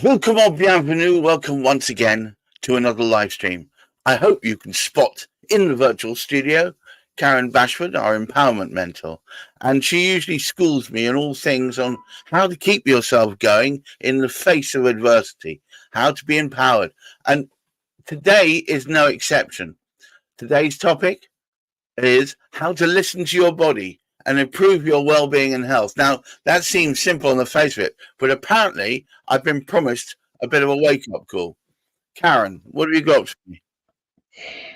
Welcome or bienvenue, welcome once again to another live stream. I hope you can spot in the virtual studio Karen Bashford, our empowerment mentor, and she usually schools me in all things on how to keep yourself going in the face of adversity, how to be empowered. And today is no exception. Today's topic is how to listen to your body and improve your well-being and health. Now, that seems simple on the face of it, but apparently I've been promised a bit of a wake-up call. Karen, what have you got for me?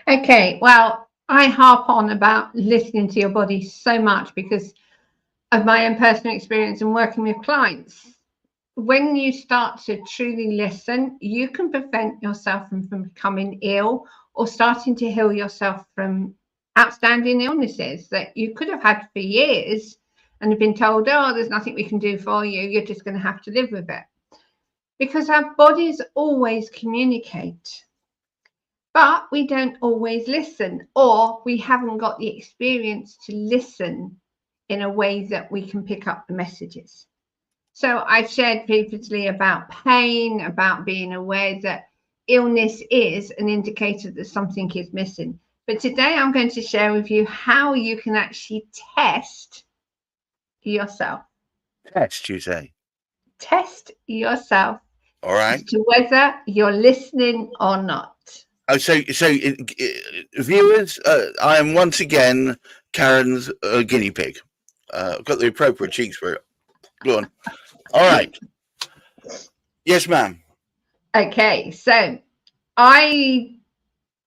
Okay, well, I harp on about listening to your body so much because of my own personal experience and working with clients. When you start to truly listen, you can prevent yourself from becoming ill or starting to heal yourself from outstanding illnesses that you could have had for years and have been told, oh, there's nothing we can do for you. You're just going to have to live with it. Because our bodies always communicate, but we don't always listen, or we haven't got the experience to listen in a way that we can pick up the messages. So I've shared previously about pain, about being aware that illness is an indicator that something is missing. But today I'm going to share with you how you can actually test yourself. Test, you say? Test yourself. All right. As to whether you're listening or not. Oh, so viewers, I am once again Karen's guinea pig. I've got the appropriate cheeks for it. Go on. All right. Yes, ma'am. Okay, so I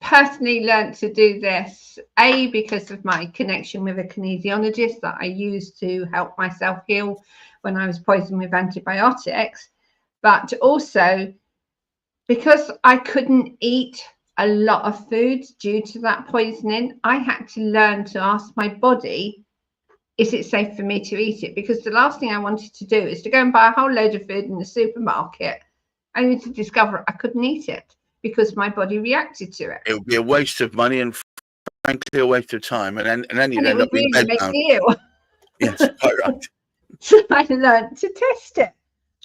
personally learned to do this, because of my connection with a kinesiologist that I used to help myself heal when I was poisoned with antibiotics, but also because I couldn't eat a lot of food due to that poisoning. I had to learn to ask my body, is it safe for me to eat it? Because the last thing I wanted to do is to go and buy a whole load of food in the supermarket only to discover I couldn't eat it because my body reacted to it. It would be a waste of money and frankly a waste of time, and then you'd end up being bedbound. Yes, quite right. So I learned to test it.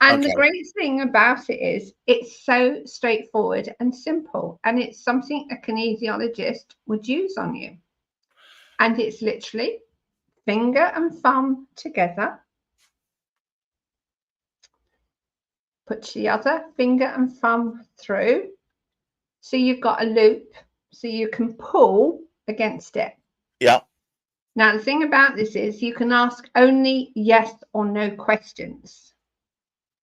And the great thing about it is it's so straightforward and simple, and it's something a kinesiologist would use on you. And it's literally finger and thumb together. Put the other finger and thumb through. So you've got a loop so you can pull against it. Yeah. Now, the thing about this is you can ask only yes or no questions.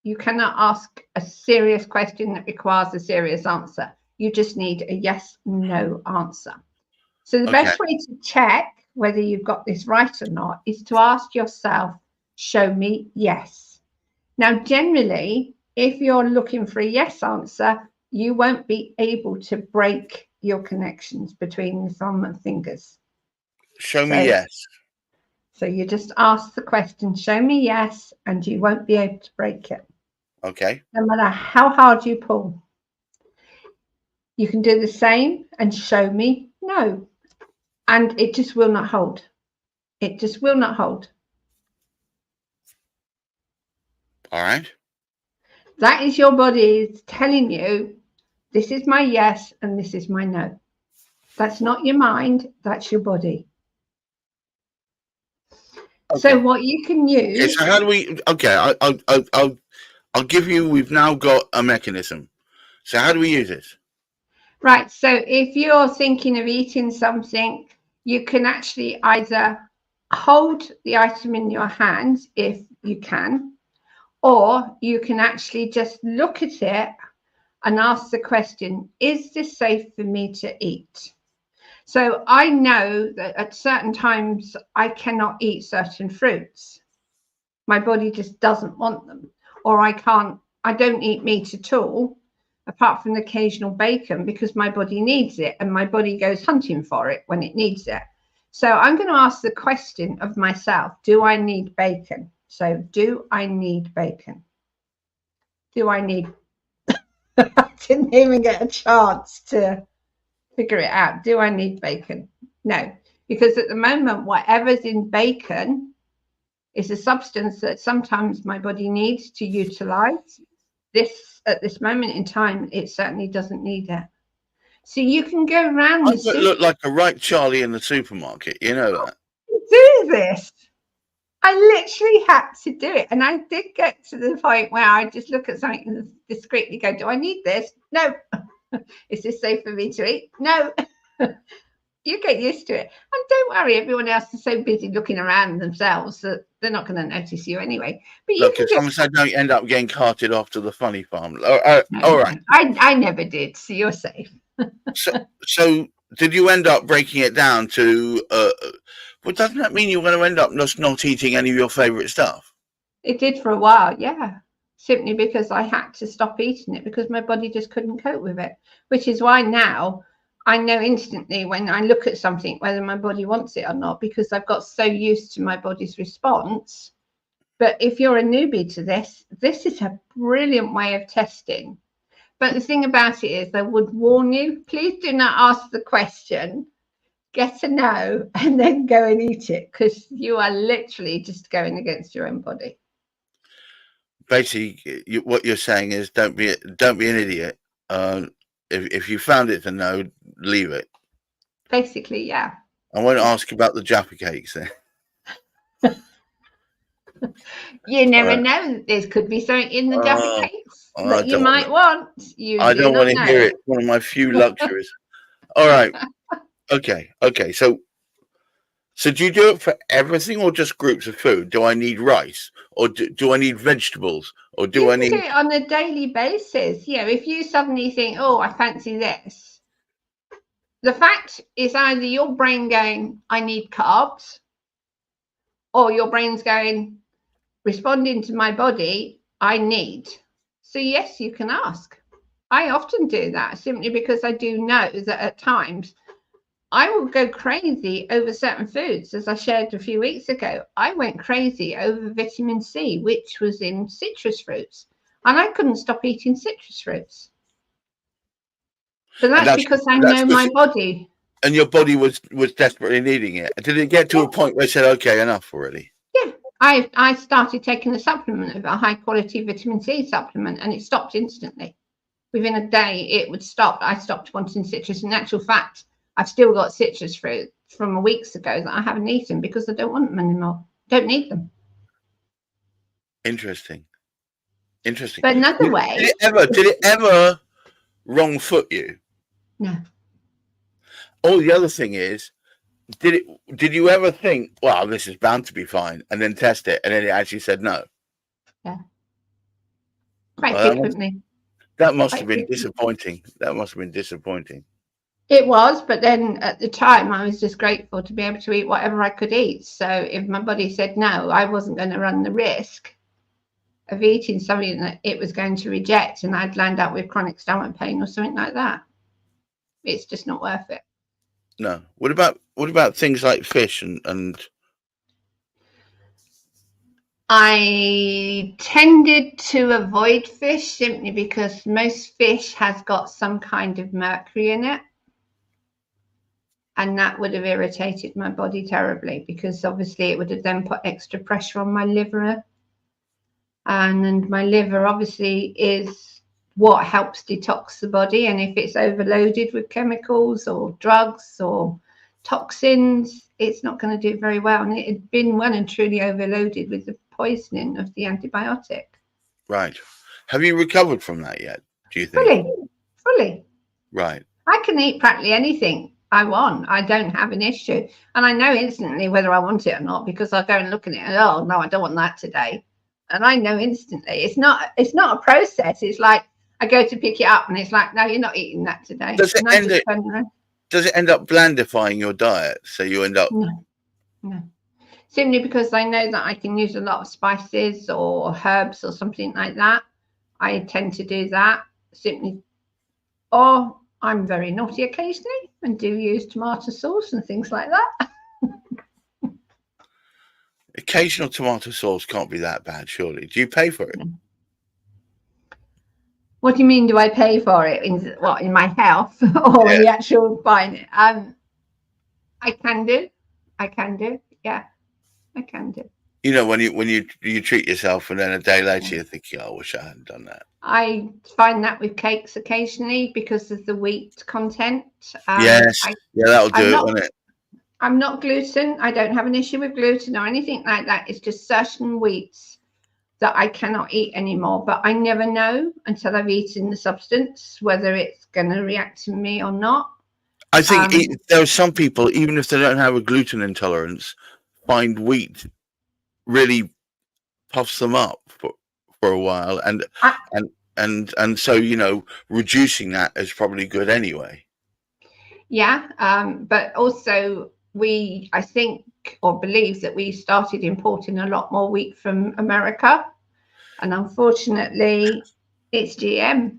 You cannot ask a serious question that requires a serious answer. You just need a yes, no answer. So the best way to check whether you've got this right or not is to ask yourself, show me yes. Now, generally, if you're looking for a yes answer, you won't be able to break your connections between the thumb and fingers. Show me yes. So you just ask the question, show me yes, and you won't be able to break it. Okay. No matter how hard you pull. You can do the same and show me no. And it just will not hold. It just will not hold. All right. That is your body telling you, this is my yes and this is my no. That's not your mind, that's your body. Okay. So what you can use. Okay, so how do we? Okay, I'll give you. We've now got a mechanism. So how do we use it? Right. So if you're thinking of eating something, you can actually either hold the item in your hand if you can, or you can actually just look at it and ask the question, is this safe for me to eat? So I know that at certain times I cannot eat certain fruits. My body just doesn't want them. Or I don't eat meat at all, apart from the occasional bacon, because my body needs it and my body goes hunting for it when it needs it. So I'm going to ask the question of myself, do I need bacon? So do I need bacon? Do I need... I didn't even get a chance to figure it out. Do I need bacon? No, because at the moment, whatever's in bacon is a substance that sometimes my body needs to utilize. this at this moment in time, it certainly doesn't need it. So you can go around I look like a right Charlie in the supermarket, you know that. do this. I literally had to do it. And I did get to the point where I just look at something and discreetly go, do I need this? No. Is this safe for me to eat? No. You get used to it. And don't worry, everyone else is so busy looking around themselves that they're not going to notice you anyway. But Look, if someone said don't end up getting carted off to the funny farm. All right. I never did, so you're safe. So did you end up breaking it down to well, doesn't that mean you're going to end up just not eating any of your favorite stuff? It did for a while, yeah. Simply because I had to stop eating it because my body just couldn't cope with it. Which is why now I know instantly when I look at something whether my body wants it or not, because I've got so used to my body's response. But if you're a newbie to this, this is a brilliant way of testing. But the thing about it is, I would warn you, please do not ask the question, get a no, and then go and eat it, because you are literally just going against your own body. Basically, what you're saying is don't be an idiot. If you found it to no, leave it. Basically, yeah. I won't ask about the Jaffa cakes then. You never know. There could be something in the Jaffa cakes that you might want. I don't want to hear it. One of my few luxuries. All right. Okay. So do you do it for everything or just groups of food? Do I need rice or do I need vegetables or do I need? Do it on a daily basis. Yeah. If you suddenly think, oh, I fancy this, the fact is either your brain going, I need carbs, or your brain's going, responding to my body, I need. So yes, you can ask. I often do that simply because I do know that at times I will go crazy over certain foods. As I shared a few weeks ago, I went crazy over vitamin C, which was in citrus fruits, and I couldn't stop eating citrus fruits. But that's because I know my body. And your body was desperately needing it. Did it get to a point where it said, okay, enough already? Yeah. I started taking a supplement, a high quality vitamin C supplement, and it stopped instantly. Within a day, it would stop. I stopped wanting citrus. In actual fact, I've still got citrus fruit from weeks ago that I haven't eaten because I don't want them anymore. Don't need them. Interesting. But another way. Did it ever wrong foot you? No. Oh, the other thing is, did you ever think, well, this is bound to be fine, and then test it, and then it actually said no? Yeah. Quite frequently. That must have been disappointing. That must have been disappointing. It was, but then at the time, I was just grateful to be able to eat whatever I could eat. So if my body said no, I wasn't going to run the risk of eating something that it was going to reject, and I'd land up with chronic stomach pain or something like that. It's just not worth it. No. What about things like fish and? I tended to avoid fish simply because most fish has got some kind of mercury in it. And that would have irritated my body terribly because obviously it would have then put extra pressure on my liver. And my liver obviously is what helps detox the body. And if it's overloaded with chemicals or drugs or toxins, it's not going to do very well. And it had been well and truly overloaded with the poisoning of the antibiotic. Right. Have you recovered from that yet, do you think? Fully. Right. I can eat practically anything I want. I don't have an issue. And I know instantly whether I want it or not because I'll go and look at it and, oh, no, I don't want that today. And I know instantly. It's not a process. It's like I go to pick it up and it's like, no, you're not eating that today. Does it end up blandifying your diet? So you end up... No. Simply because I know that I can use a lot of spices or herbs or something like that. I tend to do that simply. Or I'm very naughty occasionally and do use tomato sauce and things like that. Occasional tomato sauce can't be that bad, surely. Do you pay for it? What do you mean, do I pay for it? In my health or the actual buying it? I can do. Yeah, I can do. You know, when you treat yourself and then a day later you're thinking, oh, I wish I hadn't done that. I find that with cakes occasionally because of the wheat content. Yes, yeah, that'll I'm do it, not won't it? I'm not gluten. I don't have an issue with gluten or anything like that. It's just certain wheats that I cannot eat anymore. But I never know until I've eaten the substance whether it's going to react to me or not. I think there are some people, even if they don't have a gluten intolerance, find wheat really puffs them up for a while, and so reducing that is probably good anyway. Yeah, but also I think or believe that we started importing a lot more wheat from America, and unfortunately, it's GM.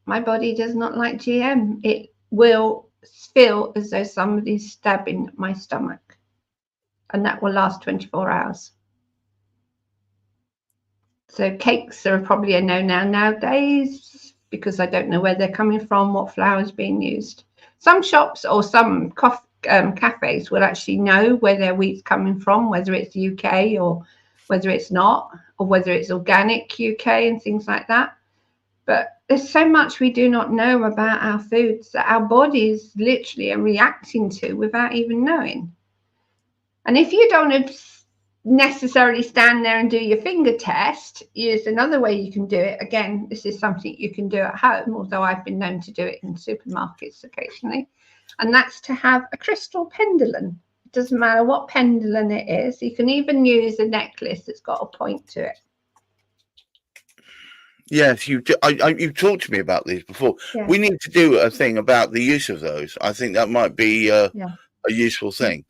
My body does not like GM. It will feel as though somebody's stabbing my stomach, and that will last 24 hours. So cakes are probably a no now nowadays because I don't know where they're coming from, what flour is being used. Some shops or some cafes will actually know where their wheat's coming from, whether it's UK or whether it's not, or whether it's organic UK and things like that. But there's so much we do not know about our foods that our bodies literally are reacting to without even knowing. And if you don't necessarily stand there and do your finger test, use another way you can do it. Again, this is something you can do at home, although I've been known to do it in supermarkets occasionally. And that's to have a crystal pendulum. It doesn't matter what pendulum it is. You can even use a necklace that's got a point to it. Yes, you've talked to me about these before. Yeah. We need to do a thing about the use of those. I think that might be a useful thing.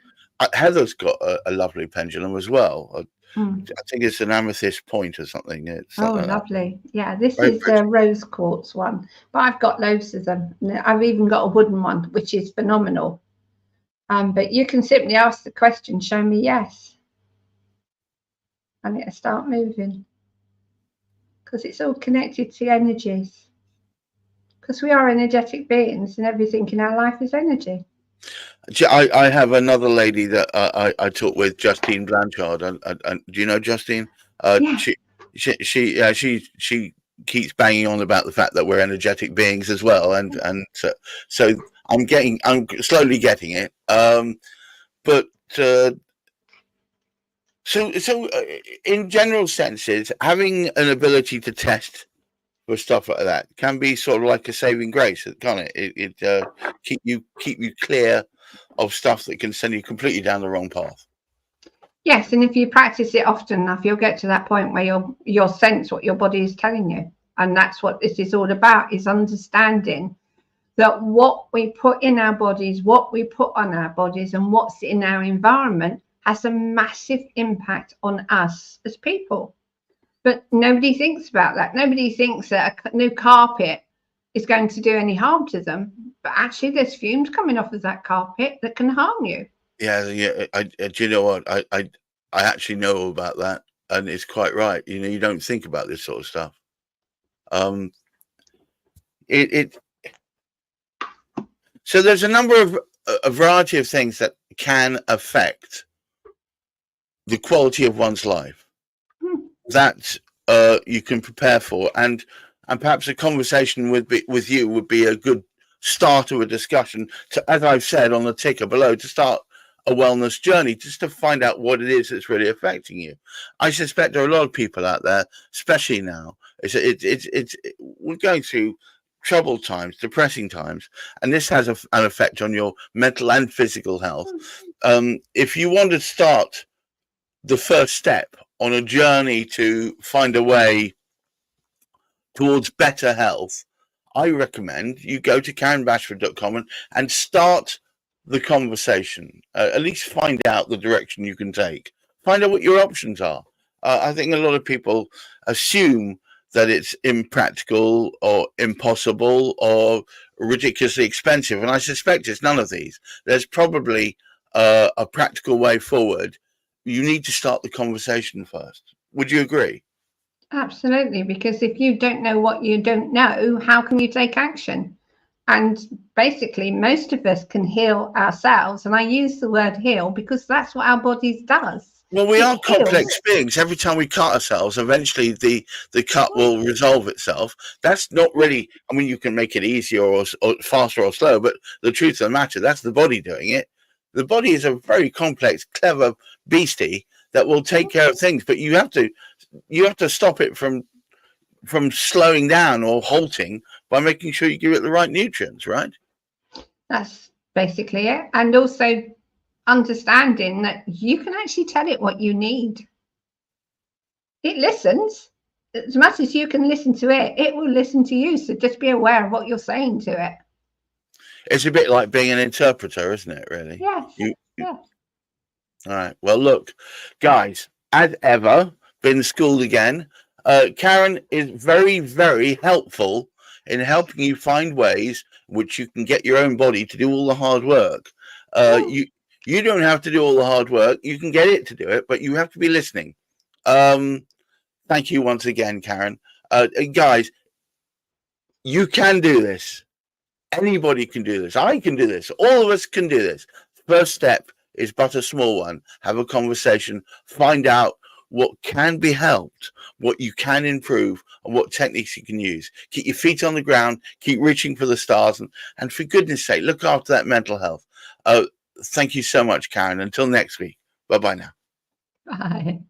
Heather's got a lovely pendulum as well. I think it's an amethyst point or something. It's something lovely. Yeah, this Very is a rose quartz one, but I've got loads of them. I've even got a wooden one, which is phenomenal. But you can simply ask the question, show me yes. And it'll start moving. Because it's all connected to energies. Because we are energetic beings and everything in our life is energy. I have another lady that I talk with, Justine Blanchard. And do you know Justine? Yeah. She keeps banging on about the fact that we're energetic beings as well, and so I'm slowly getting it. But so in general senses, having an ability to test for stuff like that can be sort of like a saving grace, can't it? It keep you clear of stuff that can send you completely down the wrong path. Yes, and if you practice it often enough, you'll get to that point where you'll sense what your body is telling you. And that's what this is all about, is understanding that what we put in our bodies, what we put on our bodies, and what's in our environment has a massive impact on us as people. But nobody thinks about that. Nobody thinks that a new carpet is going to do any harm to them. But actually, there's fumes coming off of that carpet that can harm you. Yeah. Do you know what? I actually know about that, and it's quite right. You don't think about this sort of stuff. So there's a variety of things that can affect the quality of one's life that you can prepare for, and perhaps a conversation with you would be a good start of a discussion to, as I've said on the ticker below, to start a wellness journey, just to find out what it is that's really affecting you. I suspect there are a lot of people out there, especially now. We're going through troubled times, depressing times, and this has an effect on your mental and physical health. If you want to start the first step on a journey to find a way towards better health, I recommend you go to KarenBashford.com and start the conversation. At least find out the direction you can take. Find out what your options are. I think a lot of people assume that it's impractical or impossible or ridiculously expensive, and I suspect it's none of these. There's probably a practical way forward. You need to start the conversation first. Would you agree? Absolutely, because if you don't know what you don't know, how can you take action? And basically, most of us can heal ourselves. And I use the word heal because that's what our bodies does. Well, we It are complex heals. beings. Every time we cut ourselves, eventually the cut will resolve itself. That's not really, I mean, you can make it easier or faster or slow, but the truth of the matter, that's the body doing it. The body is a very complex, clever beastie that will take care of things, but you have to stop it from slowing down or halting by making sure you give it the right nutrients, right? That's basically it. And also understanding that you can actually tell it what you need. It listens. As much as you can listen to it, it will listen to you. So just be aware of what you're saying to it. It's a bit like being an interpreter, isn't it, really? Yes. You, Yes. all right. Well, look, guys, as ever, been schooled again. Karen is very, very helpful in helping you find ways which you can get your own body to do all the hard work. You don't have to do all the hard work. You can get it to do it, but you have to be listening. Thank you once again, Karen. Guys, you can do this. Anybody can do this. I can do this. All of us can do this. First step is but a small one. Have a conversation. Find out what can be helped, what you can improve, and what techniques you can use. Keep your feet on the ground. Keep reaching for the stars. And for goodness sake, look after that mental health. Thank you so much, Karen. Until next week. Bye-bye now. Bye.